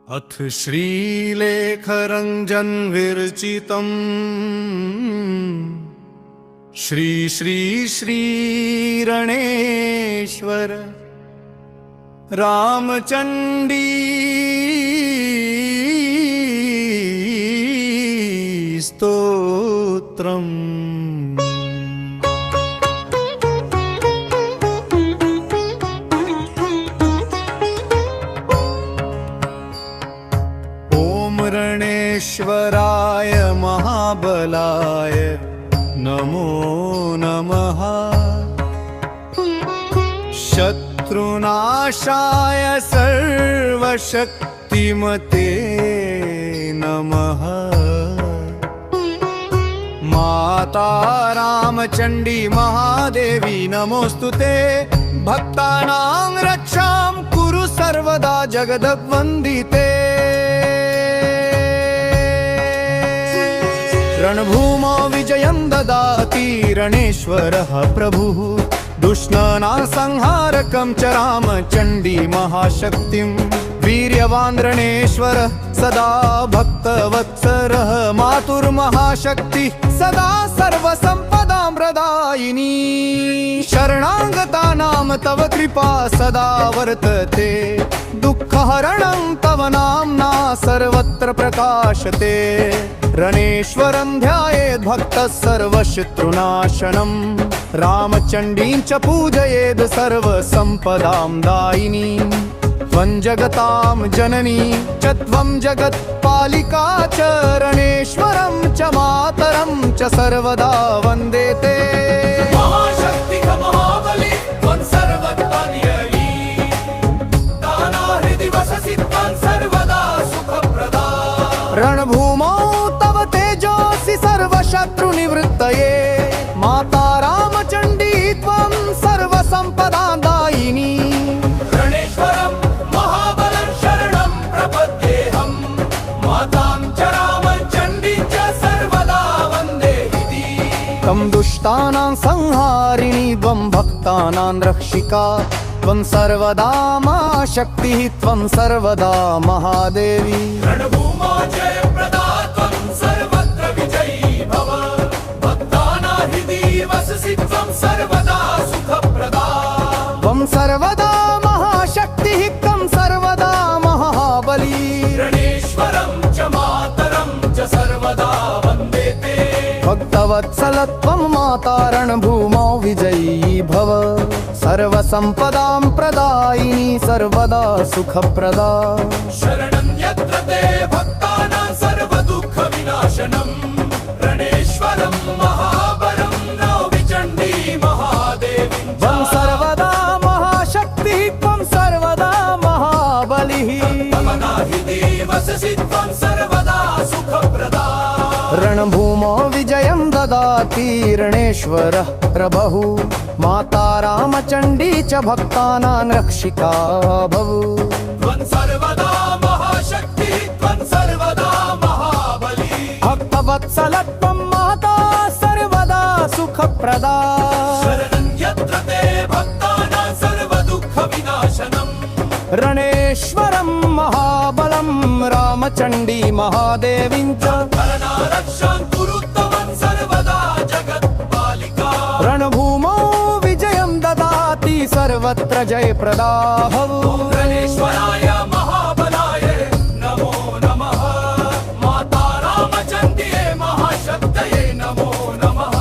अथ श्रीलेखरञ्जन विरचितम् श्री श्री श्रीरणेश्वर रामचंडी स्तोत्रम्। रणेश्वराय महाबलाय नमो नमः। शत्रुनाशाय सर्वशक्तिमते नमः। माता रामचंडी महादेवी नमोस्तुते। भक्तानां रक्षां कुरु सर्वदा जगद्वन्दिते। रणभूमौ विजयं ददाति रणेश्वरः प्रभुः। दुष्टानां संहारकं च रामचंडी महाशक्तिं। वीर्यवान् रणेश्वरः सदा भक्तवत्सलः। मातुर्महाशक्ति सदा सर्वसम्पदां प्रदायिनी। शरणागतानां तव कृपा सदा वर्तते। दुःखहरणं तव नाम्ना सर्वत्र प्रकाशते। रणेश्वरं ध्यायेत् भक्तः सर्वशत्रुनाशनं। रामचंडीं च पूजयेत् सर्वसम्पदां दायिनी। त्वं जगतां जननी च त्वं जगत्पालिका च। रणेश्वरं च मातरं च सर्वदा वन्दे ते। महाशक्ति महाबली त्वं सर्वज्ञानी। दानहृदि वससि त्वं सर्वदा सुखप्रदा। रणभूमौ तव तेजोऽसि सर्वशत्रुनिवृत्तये। माता रामचंडी त्वं सर्वसम्पदां दायिनी। रणेश्वरं महाबलं शरणं प्रपद्येऽहं। मातां च रामचण्डीं च सर्वदा वन्देऽहि। त्वं दुष्टानां संहारिणी त्वं भक्तानां रक्षिका। त्वं सर्वदा महाशक्तिः त्वं सर्वदा महादेवी। रणभूमौ जयप्रदा त्वं सर्वत्र विजयी भव। भक्तानां हृदि वससि त्वं सर्वदा सुखप्रदा। त्वं सर्वदा महाशक्तिः त्वं सर्वदा महाबली। रणेश्वरं च मातरं च सर्वदा वन्दे ते। भक्तवत्सल त्वं माता रणभूमौ विजयी भव। सर्वसम्पदां प्रदायिनी सर्वदा सुखप्रदा। शरणं यत्र ते भक्तानां सर्वदुःखविनाशनं। रणेश्वरं महाबलं नौमि चण्डी महादेवीं च। त्वं सर्वदा महाशक्तिः त्वं सर्वदा महाबलिः। भक्तमना हृदि वससि त्वं सर्वदा सुखप्रदा। रणभूमौ विजयं ददाति रणेश्वरः प्रभुः। माता रामचंडी च भक्तानां रक्षिका भवु। त्वं सर्वदा महाशक्तिः त्वं सर्वदा महाबली। भक्तवत्सल त्वं माता सर्वदा सुखप्रदा। शरणं यत्र ते भक्तानां सर्वदुःखविनाशनं। रणेश्वरं महाबलं रामचंडी महादेवीं च। रक्षां कुरु त्वं सर्वदा जगत्पालिका। रणभूमौ विजयं ददाति सर्वत्र जयप्रदा भवु। रणेश्वराय महाबलाय नमो नमः। माता रामचन्द्ये महाशक्तये नमो नमः।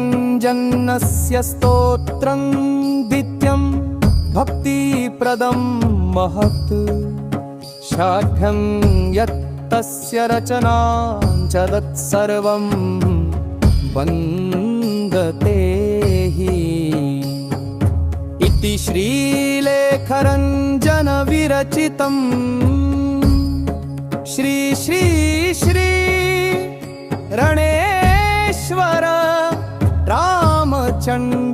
लेखरञ्जनस्य स्तोत्रं नित्यं भक्तिप्रदं महत्। शाढ्यं यत्तस्य रचनां च तत्सर्वं वन्दते हि। इति श्रीलेखरञ्जन विरचितम् श्री श्री श्री रणेश्वर रामचंडी